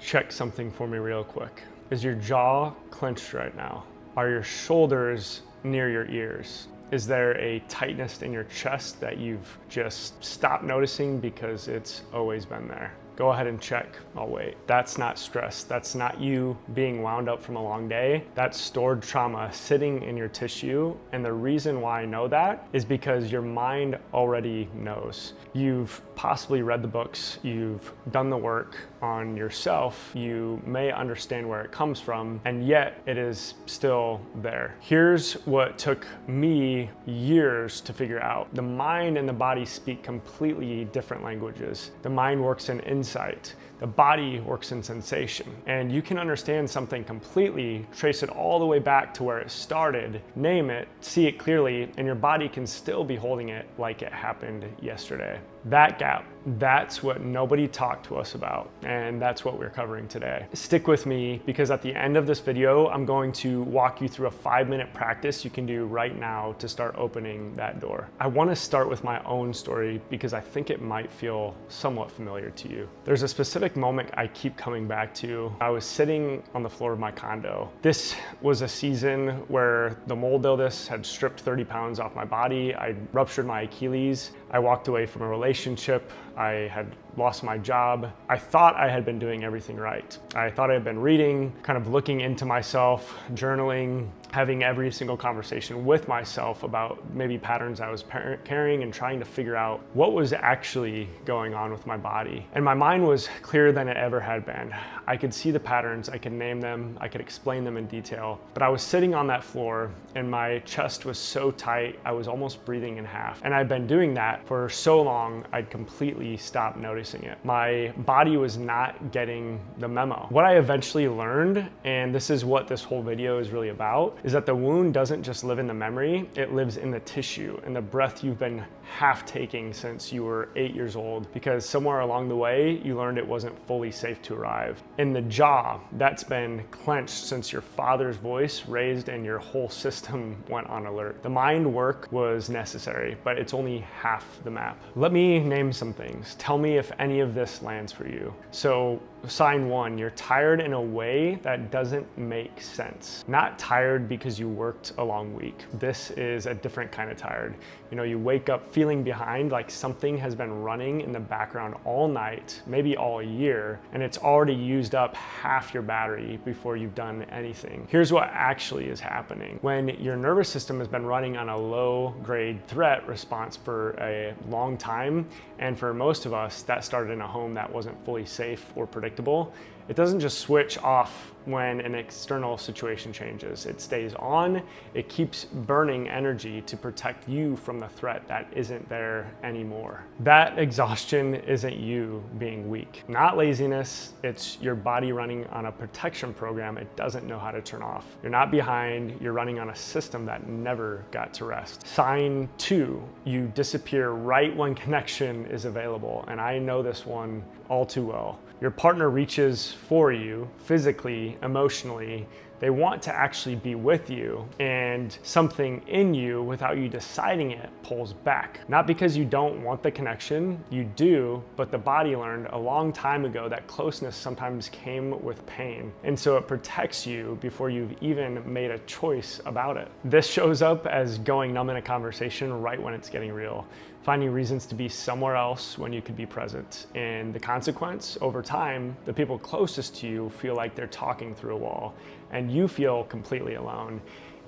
check something for me real quick. Is your jaw clenched right now? Are your shoulders near your ears? Is there a tightness in your chest that you've just stopped noticing because it's always been there? Go ahead and check. I'll wait. That's not stress. That's not you being wound up from a long day. That's stored trauma sitting in your tissue. And the reason why I know that is because your mind already knows. You've possibly read the books. You've done the work on yourself. You may understand where it comes from, and yet it is still there. Here's what took me years to figure out. The mind and the body speak completely different languages. The mind works in insight. The body works in sensation. And you can understand something completely, trace it all the way back to where it started, name it, see it clearly, and your body can still be holding it like it happened yesterday. That gap, that's what nobody talked to us about, and that's what we're covering today. Stick with me, because at the end of this video, I'm going to walk you through a 5-minute practice you can do right now to start opening that door. I want to start with my own story because I think it might feel somewhat familiar to you. There's a specific moment I keep coming back to. I was sitting on the floor of my condo. This was a season where the mold illness had stripped 30 pounds off my body. I ruptured my Achilles. I walked away from a relationship. I had lost my job. I thought I had been doing everything right. I thought I had been reading, kind of looking into myself, journaling, having every single conversation with myself about maybe patterns I was carrying and trying to figure out what was actually going on with my body. And my mind was clearer than it ever had been. I could see the patterns, I could name them, I could explain them in detail. But I was sitting on that floor and my chest was so tight, I was almost breathing in half. And I'd been doing that for so long, I'd completely stopped noticing it. My body was not getting the memo. What I eventually learned, and this is what this whole video is really about, is that the wound doesn't just live in the memory, it lives in the tissue and the breath you've been half taking since you were 8 years old, because somewhere along the way, you learned it wasn't fully safe to arrive. In the jaw, that's been clenched since your father's voice raised and your whole system went on alert. The mind work was necessary, but it's only half the map. Let me name some things. Tell me if any of this lands for you. So, sign 1, you're tired in a way that doesn't make sense. Not tired because you worked a long week. This is a different kind of tired. You know, you wake up feeling behind, like something has been running in the background all night, maybe all year, and it's already used up half your battery before you've done anything. Here's what actually is happening. When your nervous system has been running on a low-grade threat response for a long time, and for most of us, that started in a home that wasn't fully safe or predictable, it doesn't just switch off when an external situation changes. It stays on, it keeps burning energy to protect you from the threat that isn't there anymore. That exhaustion isn't you being weak. Not laziness, it's your body running on a protection program it doesn't know how to turn off. You're not behind, you're running on a system that never got to rest. Sign 2, you disappear right when connection is available, and I know this one all too well. Your partner reaches for you physically, emotionally. They want to actually be with you, and something in you, without you deciding it, pulls back. Not because you don't want the connection, you do, but the body learned a long time ago that closeness sometimes came with pain, and so it protects you before you've even made a choice about it. This shows up as going numb in a conversation right when it's getting real, finding reasons to be somewhere else when you could be present. And the consequence, over time, the people closest to you feel like they're talking through a wall, and you feel completely alone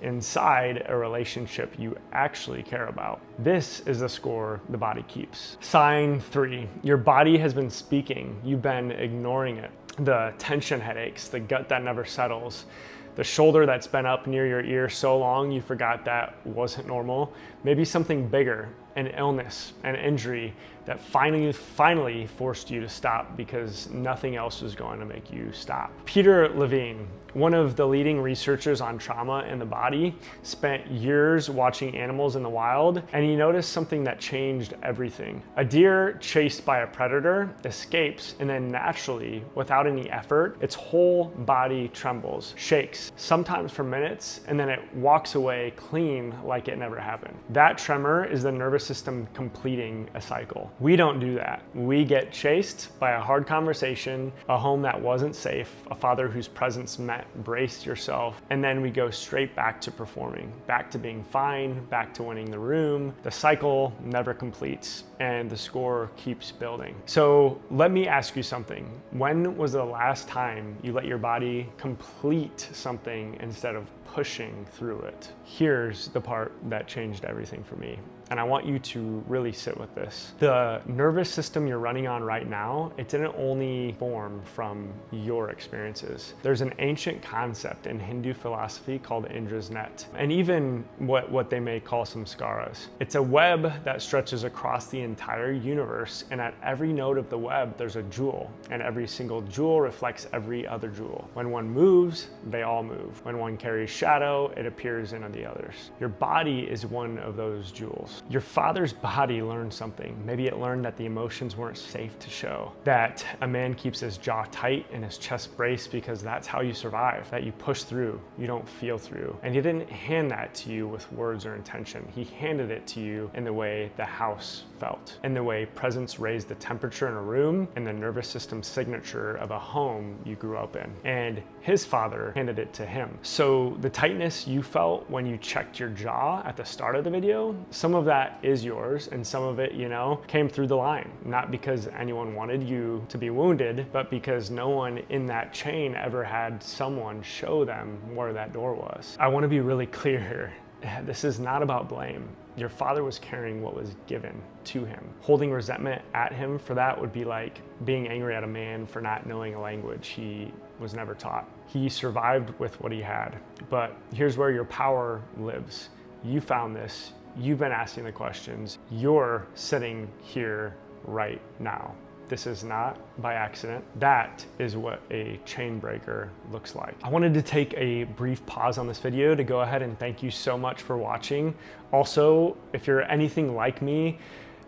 inside a relationship you actually care about. This is the score the body keeps. Sign 3, your body has been speaking, you've been ignoring it. The tension headaches, the gut that never settles, the shoulder that's been up near your ear so long you forgot that wasn't normal. Maybe something bigger, an illness, an injury that finally forced you to stop because nothing else was going to make you stop. Peter Levine, one of the leading researchers on trauma in the body, spent years watching animals in the wild, and he noticed something that changed everything. A deer chased by a predator escapes, and then naturally, without any effort, its whole body trembles, shakes, sometimes for minutes, and then it walks away clean like it never happened. That tremor is the nervous system completing a cycle. We don't do that. We get chased by a hard conversation, a home that wasn't safe, a father whose presence meant brace yourself, and then we go straight back to performing, back to being fine, back to winning the room. The cycle never completes and the score keeps building. So let me ask you something. When was the last time you let your body complete something instead of pushing through it? Here's the part that changed everything for me. And I want you to really sit with this. The nervous system you're running on right now, it didn't only form from your experiences. There's an ancient concept in Hindu philosophy called Indra's net, and even what they may call samskaras. It's a web that stretches across the entire universe, and at every node of the web, there's a jewel, and every single jewel reflects every other jewel. When one moves, they all move. When one carries shadow, it appears in the others. Your body is one of those jewels. Your father's body learned something. Maybe it learned that the emotions weren't safe to show, that a man keeps his jaw tight and his chest braced because that's how you survive, that you push through, you don't feel through. And he didn't hand that to you with words or intention. He handed it to you in the way the house felt, in the way presence raised the temperature in a room, and the nervous system signature of a home you grew up in. And his father handed it to him. So the tightness you felt when you checked your jaw at the start of the video, some of that is yours, and some of it, came through the line. Not because anyone wanted you to be wounded, but because no one in that chain ever had someone show them where that door was. I want to be really clear here. This is not about blame. Your father was carrying what was given to him. Holding resentment at him for that would be like being angry at a man for not knowing a language he was never taught. He survived with what he had. But here's where your power lives. You found this. You've been asking the questions. You're sitting here right now. This is not by accident. That is what a chain breaker looks like. I wanted to take a brief pause on this video to go ahead and thank you so much for watching. Also, if you're anything like me,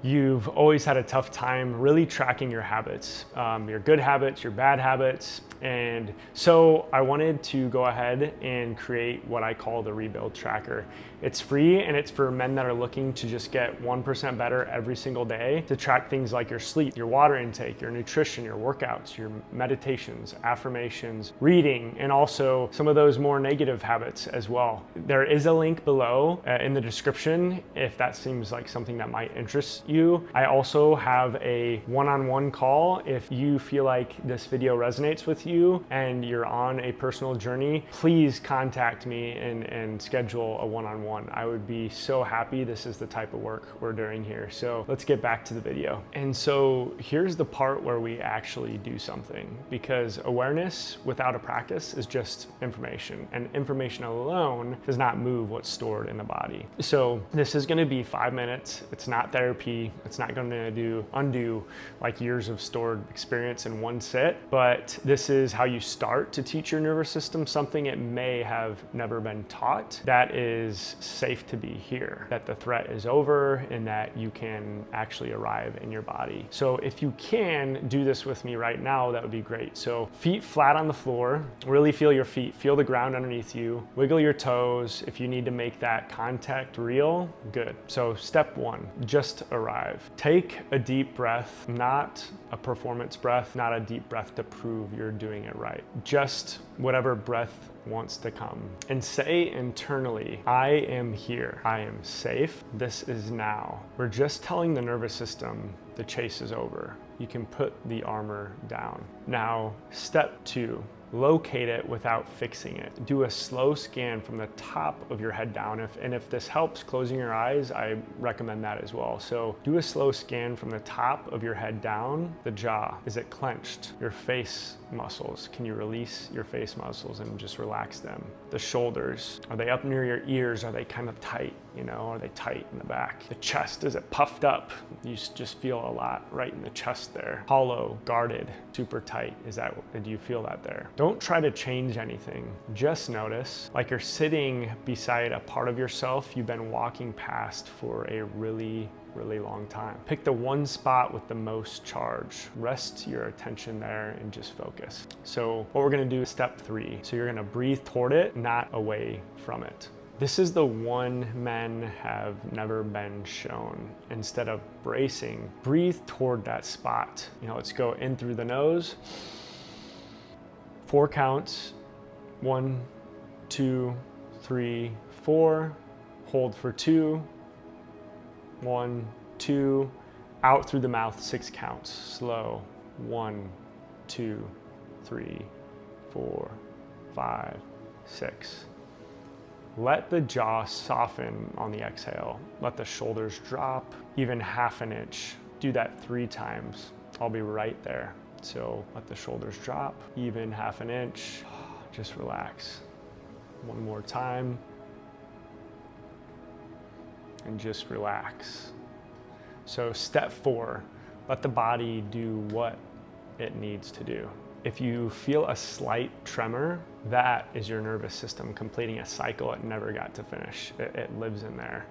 you've always had a tough time really tracking your habits, your good habits, your bad habits. And so I wanted to go ahead and create what I call the Rebuild Tracker. It's free, and it's for men that are looking to just get 1% better every single day, to track things like your sleep, your water intake, your nutrition, your workouts, your meditations, affirmations, reading, and also some of those more negative habits as well. There is a link below in the description if that seems like something that might interest you. I also have a one-on-one call if you feel like this video resonates with you and you're on a personal journey. Please contact me and schedule a one-on-one. I would be so happy. This is the type of work we're doing here. So let's get back to the video. And so here's the part where we actually do something, because awareness without a practice is just information, and information alone does not move what's stored in the body. So this is going to be 5 minutes. It's not therapy. It's not going to undo like years of stored experience in one sit, but this is how you start to teach your nervous system something it may have never been taught, that is safe to be here, that the threat is over, and that you can actually arrive in your body. So if you can do this with me right now, that would be great. So feet flat on the floor, really feel your feet, feel the ground underneath you, wiggle your toes. If you need to make that contact real, good. So step one, just arrive. Take a deep breath, not a performance breath, not a deep breath to prove you're doing it right. Just whatever breath wants to come, and say internally, I am here. I am safe. This is now. We're just telling the nervous system the chase is over. You can put the armor down. Now, step two, locate it without fixing it. Do a slow scan from the top of your head down. If this helps closing your eyes, I recommend that as well. So do a slow scan from the top of your head down. The jaw, is it clenched? Your face muscles, can you release your face muscles and just relax them? The shoulders, are they up near your ears? Are they kind of tight? Are they tight in the back? The chest, is it puffed up? You just feel a lot right in the chest there. Hollow, guarded, super tight. Do you feel that there? Don't try to change anything. Just notice, like you're sitting beside a part of yourself you've been walking past for a really long time. Pick the one spot with the most charge. Rest your attention there and just focus. So what we're gonna do is step three. So you're gonna breathe toward it, not away from it. This is the one men have never been shown. Instead of bracing, breathe toward that spot. Let's go in through the nose. 4 counts. 1, 2, 3, 4. Hold for 2. 1, 2. Out through the mouth, 6 counts. Slow. 1, 2, 3, 4, 5, 6. Let the jaw soften on the exhale. Let the shoulders drop even half an inch. Do that 3 times. I'll be right there. So let the shoulders drop even half an inch. Just relax. One more time. And just relax. So step 4, let the body do what it needs to do. If you feel a slight tremor, that is your nervous system completing a cycle it never got to finish. It lives in there.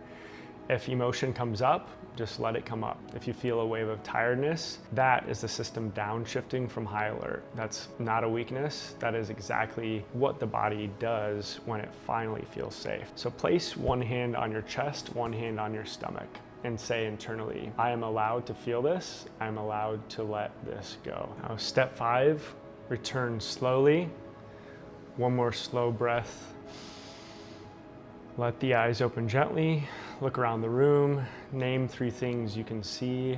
If emotion comes up, just let it come up. If you feel a wave of tiredness, that is the system downshifting from high alert. That's not a weakness. That is exactly what the body does when it finally feels safe. So place one hand on your chest, one hand on your stomach, and say internally, I am allowed to feel this. I'm allowed to let this go. Now, step 5, return slowly. One more slow breath. Let the eyes open gently. Look around the room. Name 3 things you can see.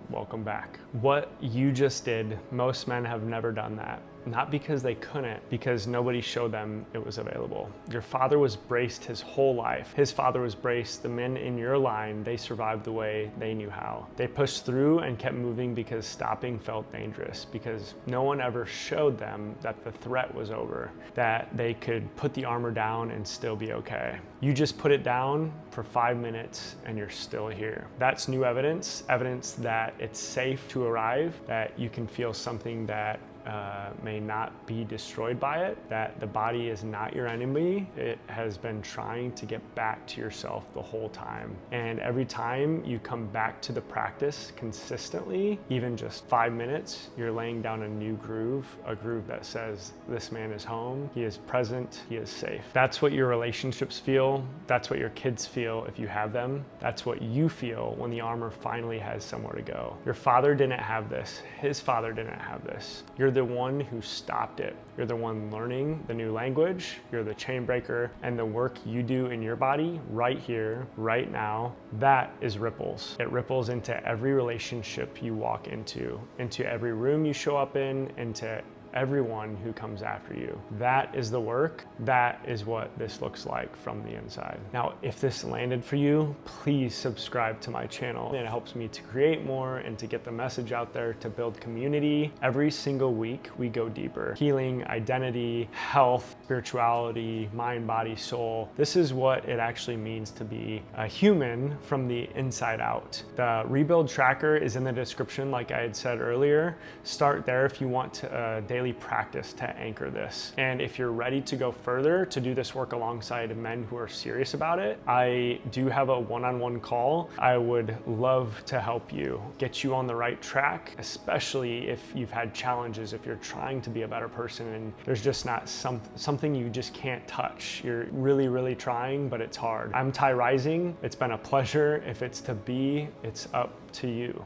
Welcome back. What you just did, most men have never done that. Not because they couldn't, because nobody showed them it was available. Your father was braced his whole life. His father was braced. The men in your line, they survived the way they knew how. They pushed through and kept moving because stopping felt dangerous, because no one ever showed them that the threat was over, that they could put the armor down and still be okay. You just put it down for 5 minutes and you're still here. That's new evidence, evidence that it's safe to arrive, that you can feel something that may not be destroyed by it, that the body is not your enemy. It has been trying to get back to yourself the whole time. And every time you come back to the practice consistently, even just 5 minutes, you're laying down a new groove, a groove that says, this man is home, he is present, he is safe. That's what your relationships feel. That's what your kids feel if you have them. That's what you feel when the armor finally has somewhere to go. Your father didn't have this. His father didn't have this. You're the one who stopped it. You're the one learning the new language. You're the chain breaker, and the work you do in your body right here, right now, that is ripples. It ripples into every relationship you walk into every room you show up in, into everyone who comes after you. That is the work. That is what this looks like from the inside. Now, if this landed for you, please subscribe to my channel. It helps me to create more and to get the message out there, to build community. Every single week, we go deeper. Healing, identity, health, spirituality, mind, body, soul. This is what it actually means to be a human from the inside out. The rebuild tracker is in the description, like I had said earlier. Start there if you want a daily practice to anchor this. And if you're ready to go further, to do this work alongside men who are serious about it, I do have a one-on-one call. I would love to help you, get you on the right track, especially if you've had challenges, if you're trying to be a better person and there's just not something you just can't touch. You're really, really trying, but it's hard. I'm Ty Rising. It's been a pleasure. If it's to be, it's up to you.